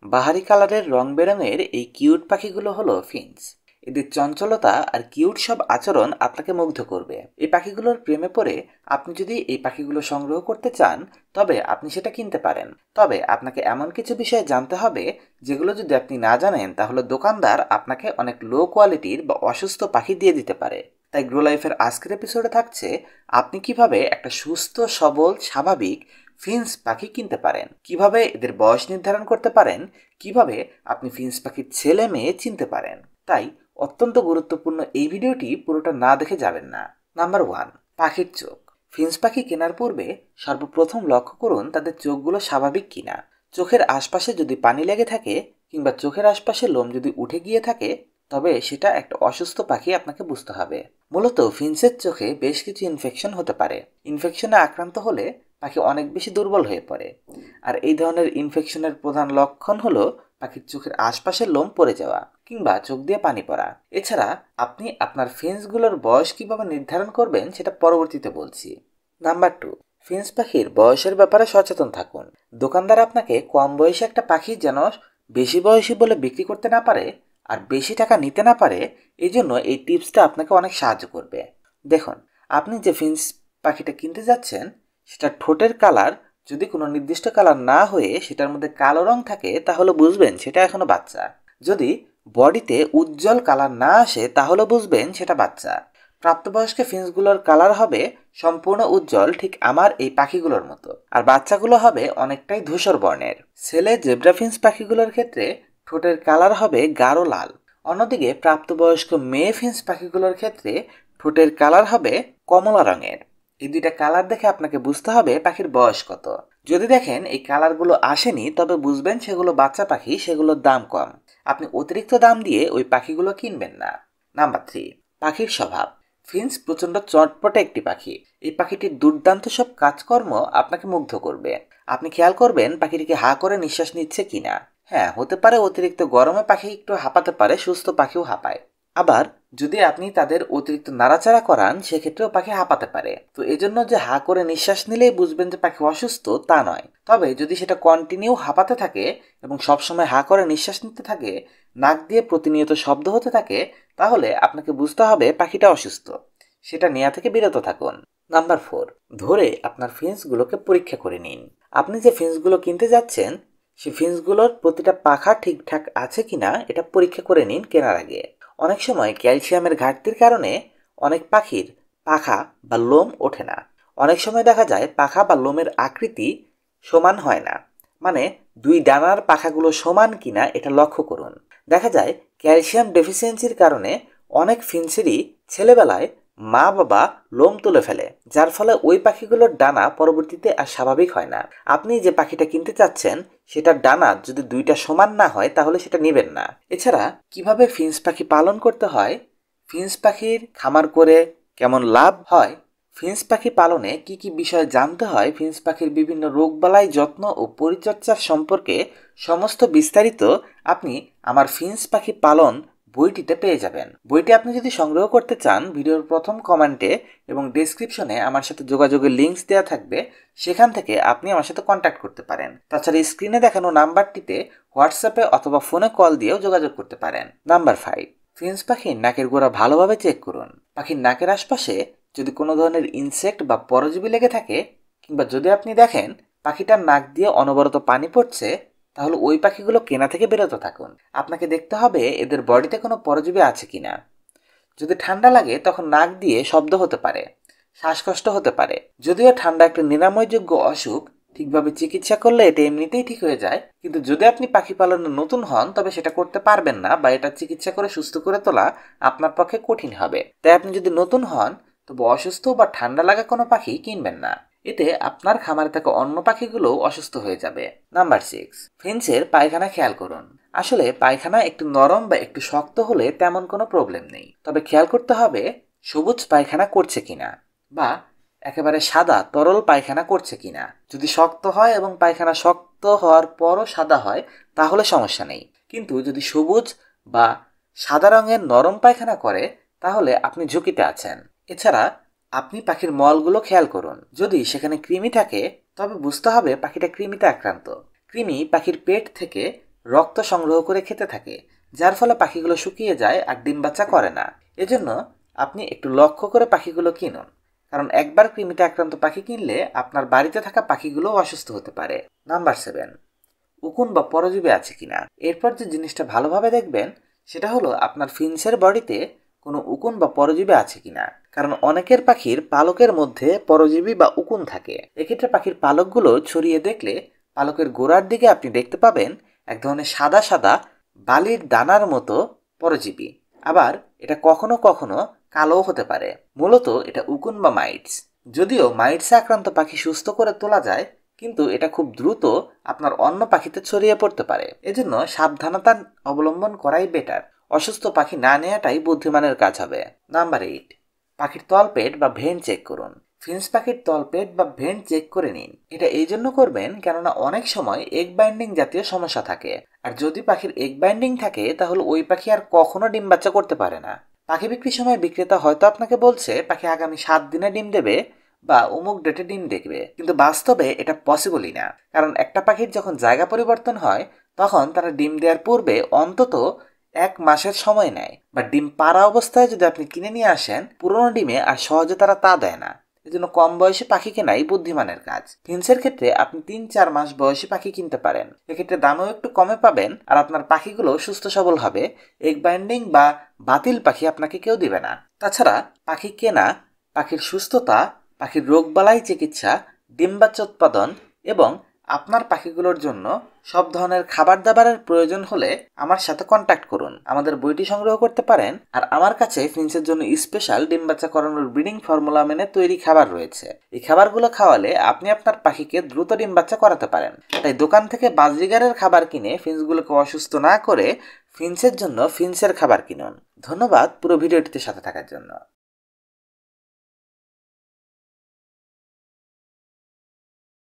বাহারি কালারের রং বেরঙের এই কিউট পাখিগুলো হলো ফিঞ্চ। এদের চঞ্চলতা আর কিউট সব আচরণ আপনাকে মুগ্ধ করবে। এই পাখিগুলোর প্রেমে পড়ে আপনি যদি এই পাখিগুলো সংগ্রহ করতে চান তবে আপনি সেটা কিনতে পারেন। তবে আপনাকে এমন কিছু বিষয় জানতে হবে যেগুলো যদি আপনি না জানেন তাহলে দোকানদার আপনাকে অনেক লো কোয়ালিটির বা অসুস্থ পাখি দিয়ে দিতে পারে। তাই গ্রো লাইফের আজকের এপিসোডে থাকছে আপনি কিভাবে একটা সুস্থ সবল স্বাভাবিক ফিঞ্চ পাখি কিনতে পারেন, কিভাবে এদের বয়স নির্ধারণ করতে পারেন, কিভাবে আপনি ফিঞ্চ পাখির ছেলে মেয়ে চিনতে পারেন। তাই অত্যন্ত গুরুত্বপূর্ণ এই ভিডিওটি পুরোটা না দেখে যাবেন না। নাম্বার 1, পাখির চোখ। ফিঞ্চ পাখি কেনার পূর্বে সর্বপ্রথম লক্ষ্য করুন তাদের চোখগুলো স্বাভাবিক কিনা। চোখের আশপাশে যদি পানি লেগে থাকে কিংবা চোখের আশপাশে লোম যদি উঠে গিয়ে থাকে তবে সেটা একটা অসুস্থ পাখি আপনাকে বুঝতে হবে। মূলত ফিঞ্চের চোখে বেশ কিছু ইনফেকশন হতে পারে। ইনফেকশনে আক্রান্ত হলে পাখি অনেক বেশি দুর্বল হয়ে পড়ে। আর এই ধরনের ইনফেকশনের প্রধান লক্ষণ হলো পাখির চোখের আশপাশের লোম পড়ে যাওয়া কিংবা চোখ দিয়ে পানি পড়া। এছাড়া আপনি আপনার ফিঞ্চগুলোর বয়স কিভাবে নির্ধারণ করবেন সেটা পরবর্তীতে বলছি। নাম্বার 2, ফিঞ্চ পাখির বয়সের ব্যাপারে সচেতন থাকুন। দোকানদার আপনাকে কম বয়সী একটা পাখি যেন বেশি বয়সী বলে বিক্রি করতে না পারে আর বেশি টাকা নিতে না পারে, এই জন্য এই টিপসটা আপনাকে অনেক সাহায্য করবে। দেখুন, আপনি যে ফিঞ্চ পাখিটা কিনতে যাচ্ছেন সেটা ঠোঁটের কালার যদি কোনো নির্দিষ্ট কালার না হয়ে সেটার মধ্যে কালো রং থাকে তাহলে বুঝবেন সেটা এখনো বাচ্চা। যদি বডিতে উজ্জ্বল কালার না আসে তাহলে বুঝবেন সেটা বাচ্চা। প্রাপ্তবয়স্ক ফিঞ্চগুলোর কালার হবে সম্পূর্ণ উজ্জ্বল, ঠিক আমার এই পাখিগুলোর মতো, আর বাচ্চাগুলো হবে অনেকটাই ধূসর বর্ণের। ছেলে জেব্রা ফিঞ্চ পাখিগুলোর ক্ষেত্রে ঠোঁটের কালার হবে গাঢ় লাল। অন্যদিকে প্রাপ্তবয়স্ক মেয়ে ফিঞ্চ পাখিগুলোর ক্ষেত্রে ঠোঁটের কালার হবে কমলা রঙের। এই দুইটা কালার দেখে আপনাকে বুঝতে হবে পাখির বয়স কত। যদি দেখেন এই কালারগুলো আসেনি তবে বুঝবেন সেগুলো বাচ্চা পাখি, সেগুলোর দাম কম। আপনি অতিরিক্ত দাম দিয়ে ওই পাখিগুলো কিনবেন না। নাম্বার 3, পাখির স্বভাব। ফিঞ্চ প্রচণ্ড চটপটে একটি পাখি। এই পাখিটির দুর্দান্ত সব কাজকর্ম আপনাকে মুগ্ধ করবে। আপনি খেয়াল করবেন পাখিটিকে হা করে নিঃশ্বাস নিচ্ছে কিনা। হ্যাঁ, হতে পারে অতিরিক্ত গরমে পাখি একটু হাঁপাতে পারে, সুস্থ পাখিও হাঁপায়। আবার যদি আপনি তাদের অতিরিক্ত নাড়াচাড়া করান সেক্ষেত্রেও পাখি হাঁপাতে পারে। তো এজন্য যে হা করে নিঃশ্বাস নিলেই বুঝবেন যে পাখি অসুস্থ তা নয়। তবে যদি সেটা কন্টিনিউ হাঁপাতে থাকে এবং সবসময় হা করে নিঃশ্বাস নিতে থাকে, নাক দিয়ে প্রতিনিয়ত শব্দ হতে থাকে, তাহলে আপনাকে বুঝতে হবে পাখিটা অসুস্থ। সেটা নেওয়া থেকে বিরত থাকুন। নাম্বার 4, ধরে আপনার ফিঞ্চগুলোকে পরীক্ষা করে নিন। আপনি যে ফিঞ্চগুলো কিনতে যাচ্ছেন সেই ফিঞ্চগুলোর প্রতিটা পাখা ঠিকঠাক আছে কিনা এটা পরীক্ষা করে নিন কেনার আগে। অনেক সময় ক্যালসিয়ামের ঘাটতির কারণে অনেক পাখির পাখা বা লোম ওঠে না। অনেক সময় দেখা যায় পাখা বা লোমের আকৃতি সমান হয় না, মানে দুই ডানার পাখাগুলো সমান কিনা এটা লক্ষ্য করুন। দেখা যায় ক্যালসিয়াম ডেফিসিয়েন্সির কারণে অনেক ফিঞ্চেরই ছেলেবেলায় মা বাবা লোম তুলে ফেলে, যার ফলে ওই পাখিগুলোর ডানা পরবর্তীতে আর স্বাভাবিক হয় না। আপনি যে পাখিটা কিনতে চাচ্ছেন সেটার ডানা যদি দুইটা সমান না হয় তাহলে সেটা নেবেন না। এছাড়া কিভাবে ফিঞ্চ পাখি পালন করতে হয়, ফিঞ্চ পাখির খামার করে কেমন লাভ হয়, ফিঞ্চ পাখি পালনে কি কি বিষয় জানতে হয়, ফিঞ্চ পাখির বিভিন্ন রোগবালাই যত্ন ও পরিচর্যার সম্পর্কে সমস্ত বিস্তারিত আপনি আমার ফিঞ্চ পাখি পালন বইটিতে পেয়ে যাবেন। বইটি আপনি যদি সংগ্রহ করতে চান ভিডিওর প্রথম কমেন্টে এবং ডেসক্রিপশনে আমার সাথে যোগাযোগের লিঙ্কস দেওয়া থাকবে, সেখান থেকে আপনি আমার সাথে কন্ট্যাক্ট করতে পারেন। তাছাড়া স্ক্রিনে দেখানো নাম্বারটিতে হোয়াটসঅ্যাপে অথবা ফোনে কল দিয়েও যোগাযোগ করতে পারেন। নাম্বার 5, ফিঞ্চ পাখির নাকের গোড়া ভালোভাবে চেক করুন। পাখির নাকের আশপাশে যদি কোনো ধরনের ইনসেক্ট বা পরজীবী লেগে থাকে কিংবা যদি আপনি দেখেন পাখিটার নাক দিয়ে অনবরত পানি পড়ছে তাহলে ওই পাখিগুলো কেনা থেকে বিরত থাকুন। আপনাকে দেখতে হবে এদের বডিতে কোনো পরজীবী আছে কিনা। যদি ঠান্ডা লাগে তখন নাক দিয়ে শব্দ হতে পারে, শ্বাসকষ্ট হতে পারে। যদিও ঠান্ডা একটা নিরাময়যোগ্য অসুখ, ঠিকভাবে চিকিৎসা করলে এটা এমনিতেই ঠিক হয়ে যায়, কিন্তু যদি আপনি পাখি পালনে নতুন হন তবে সেটা করতে পারবেন না বা এটা চিকিৎসা করে সুস্থ করে তোলা আপনার পক্ষে কঠিন হবে। তাই আপনি যদি নতুন হন তবে অসুস্থ বা ঠান্ডা লাগা কোনো পাখি কিনবেন না। এতে আপনার খামারে থাকা অন্য পাখিগুলোও অসুস্থ হয়ে যাবে। নাম্বার 6, ফিঞ্চের পায়খানা খেয়াল করুন। আসলে পায়খানা একটু নরম বা একটু শক্ত হলে তেমন কোনো প্রবলেম নেই, তবে খেয়াল করতে হবে সবুজ পায়খানা করছে কিনা বা একেবারে সাদা তরল পায়খানা করছে কিনা। যদি শক্ত হয় এবং পায়খানা শক্ত হওয়ার পরও সাদা হয় তাহলে সমস্যা নেই, কিন্তু যদি সবুজ বা সাদা রঙের নরম পায়খানা করে তাহলে আপনি ঝুঁকিতে আছেন। এছাড়া আপনি পাখির মলগুলো খেয়াল করুন। যদি সেখানে কৃমি থাকে তবে বুঝতে হবে পাখিটা কৃমিতে আক্রান্ত। কৃমি পাখির পেট থেকে রক্ত সংগ্রহ করে খেতে থাকে, যার ফলে পাখিগুলো শুকিয়ে যায় আর ডিম বাচ্চা করে না। এজন্য আপনি একটু লক্ষ্য করে পাখিগুলো কিনুন, কারণ একবার কৃমিতে আক্রান্ত পাখি কিনলে আপনার বাড়িতে থাকা পাখিগুলো অসুস্থ হতে পারে। নাম্বার 7, উকুন বা পরজীবী আছে কিনা। এরপর যে জিনিসটা ভালোভাবে দেখবেন সেটা হলো আপনার ফিন্সের বডিতে কোনো উকুন বা পরজীবী আছে কিনা, কারণ অনেকের পাখির পালকের মধ্যে পরজীবী বা উকুন থাকে। এক্ষেত্রে পাখির পালকগুলো ছড়িয়ে দেখলে পালকের গোড়ার দিকে আপনি দেখতে পাবেন এক ধরনের সাদা সাদা বালির দানার মতো পরজীবী। আবার এটা কখনো কখনো কালোও হতে পারে। মূলত এটা উকুন বা মাইটস। যদিও মাইটসে আক্রান্ত পাখি সুস্থ করে তোলা যায়, কিন্তু এটা খুব দ্রুত আপনার অন্য পাখিতে ছড়িয়ে পড়তে পারে। এজন্য সাবধানতা অবলম্বন করাই বেটার। অসুস্থ পাখি না নেওয়াটাই বুদ্ধিমানের কাজ হবে। নাম্বার 8, পাখির তলপেট বা ভেন্ট চেক করুন। ফিন্স পাখির তলপেট বা ভেন্ট চেক করে নিন। এটা এই জন্য করবেন কেননা অনেক সময় এগ বাইন্ডিং জাতীয় সমস্যা থাকে, আর যদি পাখির এগ বাইন্ডিং থাকে তাহলে ওই পাখি আর কখনো ডিম বাচ্চা করতে পারে না। পাখি বিক্রির সময় বিক্রেতা হয়তো আপনাকে বলছে পাখি আগামী 7 দিনে ডিম দেবে বা অমুক ডেটে ডিম দেখবে, কিন্তু বাস্তবে এটা পসিবলই না। কারণ একটা পাখির যখন জায়গা পরিবর্তন হয় তখন তারা ডিম দেওয়ার পূর্বে অন্তত 1 মাসের সময় নেয়, বা ডিম পাড়া অবস্থায় যদি আপনি কিনে নিয়ে আসেন পুরনো ডিমে আর সহজে তারা তা দেয় না। এজন্য কম বয়সী পাখি কেনাই বুদ্ধিমানের কাজ। ফিন্সের ক্ষেত্রে আপনি 3-4 মাস বয়সী পাখি কিনতে পারেন। এক্ষেত্রে দামও একটু কমে পাবেন আর আপনার পাখিগুলো সুস্থ সবল হবে। এগ বাইন্ডিং বা বাতিল পাখি আপনাকে কেউ দিবে না। তাছাড়া পাখি কেনা, পাখির সুস্থতা, পাখির রোগবালাই চিকিৎসা, ডিম বাচ্চা উৎপাদন এবং আপনার পাখিগুলোর জন্য সব ধরনের খাবার দাবারের প্রয়োজন হলে আমার সাথে কন্ট্যাক্ট করুন। আমাদের বইটি সংগ্রহ করতে পারেন। আর আমার কাছে ফিন্সের জন্য স্পেশাল ডিম বাচ্চা করানোর ব্রিডিং ফর্মুলা মেনে তৈরি খাবার রয়েছে। এই খাবারগুলো খাওয়ালে আপনি আপনার পাখিকে দ্রুত ডিম বাচ্চা করাতে পারেন। তাই দোকান থেকে বাজরিগারের খাবার কিনে ফিন্সগুলোকে অসুস্থ না করে ফিন্সের জন্য ফিন্সের খাবার কিনুন। ধন্যবাদ পুরো ভিডিওটিতে সাথে থাকার জন্য।